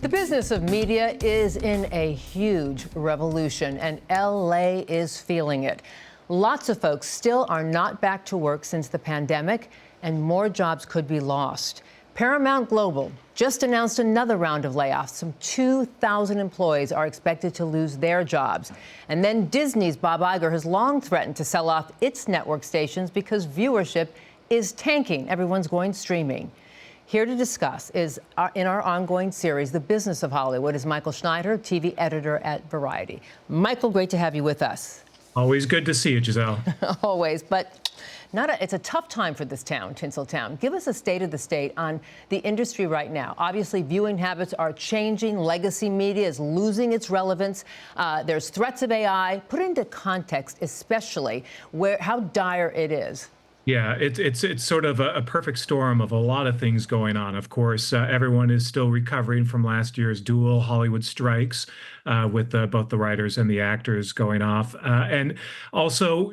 The business of media is in a huge revolution, and LA is feeling it. Lots of folks still are not back to work since the pandemic, and more jobs could be lost. Paramount Global just announced another round of layoffs. Some 2,000 employees are expected to lose their jobs. And then Disney's Bob Iger has long threatened to sell off its network stations because viewership is tanking. Everyone's going streaming. Here to discuss is, in our ongoing series, The Business of Hollywood, is Michael Schneider, TV editor at Variety. Michael, great to have you with us. Always good to see you, Giselle. Always, but it's a tough time for this town, Tinseltown. Give us a state of the state on the industry right now. Obviously, viewing habits are changing. Legacy media is losing its relevance. There's threats of AI. Put into context, especially how dire it is. Yeah, it's sort of a perfect storm of a lot of things going on. Of course, everyone is still recovering from last year's dual Hollywood strikes with both the writers and the actors going off. And also,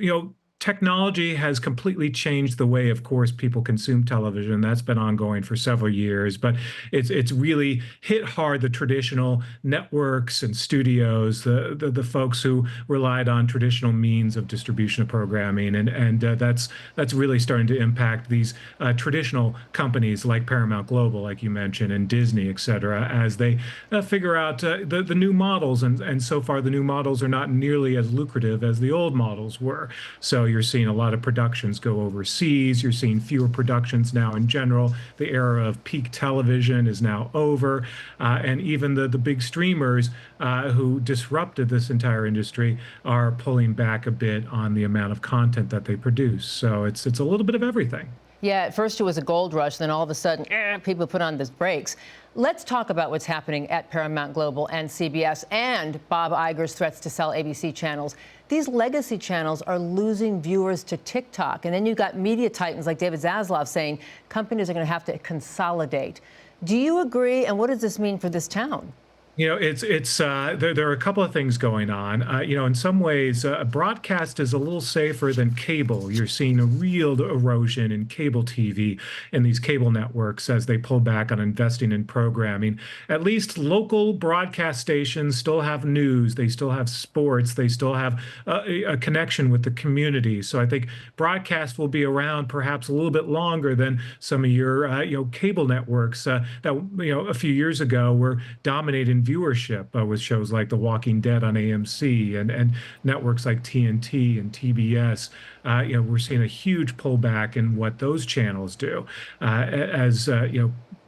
technology has completely changed the way, of course, people consume television. That's been ongoing for several years, but it's really hit hard the traditional networks and studios, the folks who relied on traditional means of distribution of programming, and that's really starting to impact these traditional companies like Paramount Global, like you mentioned, and Disney, et cetera, as they figure out the new models, and so far the new models are not nearly as lucrative as the old models were. So you're seeing a lot of productions go overseas. You're seeing fewer productions now in general. The era of peak television is now over. And even the big streamers who disrupted this entire industry are pulling back a bit on the amount of content that they produce. So it's a little bit of everything. Yeah, at first it was a gold rush, then all of a sudden, people put on the brakes. Let's talk about what's happening at Paramount Global and CBS and Bob Iger's threats to sell ABC channels. These legacy channels are losing viewers to TikTok. And then you've got media titans like David Zaslav saying companies are going to have to consolidate. Do you agree? And what does this mean for this town? There are a couple of things going on. In some ways, broadcast is a little safer than cable. You're seeing a real erosion in cable TV and these cable networks as they pull back on investing in programming. At least local broadcast stations still have news. They still have sports. They still have a connection with the community. So I think broadcast will be around perhaps a little bit longer than some of your cable networks that a few years ago were dominating viewership with shows like The Walking Dead on AMC and networks like TNT and TBS. We're seeing a huge pullback in what those channels do as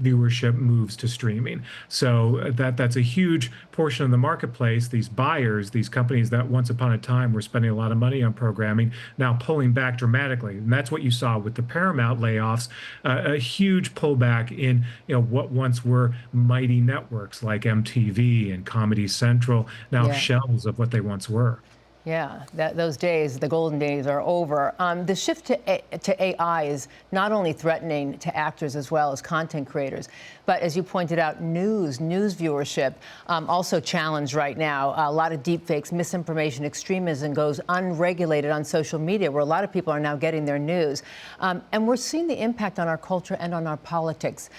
viewership moves to streaming. So that's a huge portion of the marketplace. These buyers, these companies that once upon a time were spending a lot of money on programming, now pulling back dramatically. And that's what you saw with the Paramount layoffs, a huge pullback in what once were mighty networks like MTV and Comedy Central, now shells of what they once were. Yeah, those days, the golden days, are over. The shift to AI is not only threatening to actors as well as content creators, but as you pointed out, news viewership also challenged right now. A lot of deepfakes, misinformation, extremism goes unregulated on social media, where a lot of people are now getting their news. And we're seeing the impact on our culture and on our politics.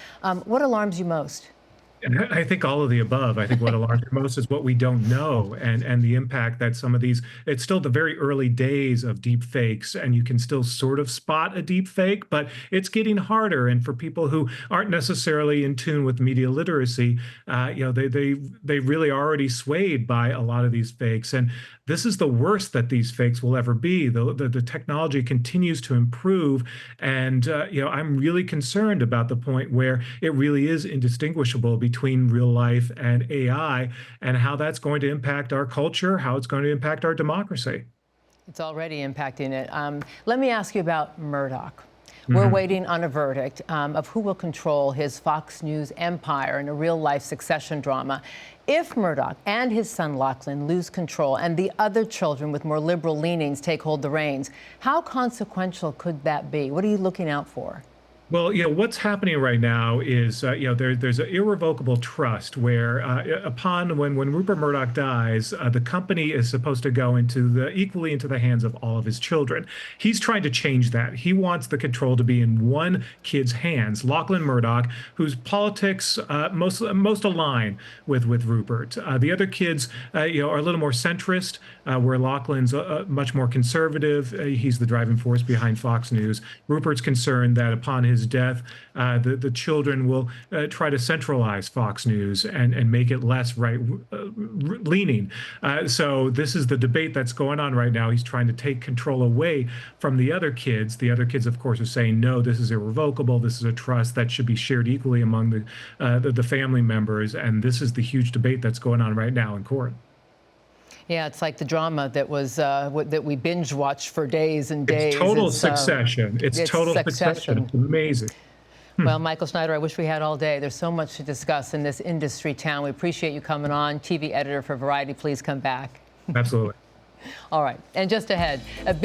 What alarms you most? I think all of the above. I think what alarms me most is what we don't know and the impact that some of these, it's still the very early days of deep fakes, and you can still sort of spot a deep fake, but it's getting harder. And for people who aren't necessarily in tune with media literacy, they really are already swayed by a lot of these fakes. And this is the worst that these fakes will ever be. The technology continues to improve. And, I'm really concerned about the point where it really is indistinguishable between real life and AI, and how that's going to impact our culture, how it's going to impact our democracy. It's already impacting it. Let me ask you about Murdoch. We're waiting on a verdict of who will control his Fox News empire in a real-life succession drama. If Murdoch and his son Lachlan lose control and the other children with more liberal leanings take hold the reins, how consequential could that be? What are you looking out for? Well, what's happening right now is, there's an irrevocable trust where, upon when Rupert Murdoch dies, the company is supposed to go equally into the hands of all of his children. He's trying to change that. He wants the control to be in one kid's hands, Lachlan Murdoch, whose politics most align with Rupert. The other kids, are a little more centrist, where Lachlan's much more conservative. He's the driving force behind Fox News. Rupert's concerned that upon his death, the children will try to centralize Fox News and make it less right leaning. So this is the debate that's going on right now. He's trying to take control away from the other kids. The other kids, of course, are saying, no, this is irrevocable. This is a trust that should be shared equally among the family members. And this is the huge debate that's going on right now in court. Yeah, it's like the drama that was that we binge watched for days and days. It's total succession. It's total succession. It's amazing. Well, Michael Schneider, I wish we had all day. There's so much to discuss in this industry town. We appreciate you coming on. TV editor for Variety, please come back. Absolutely. All right. And just ahead, a busy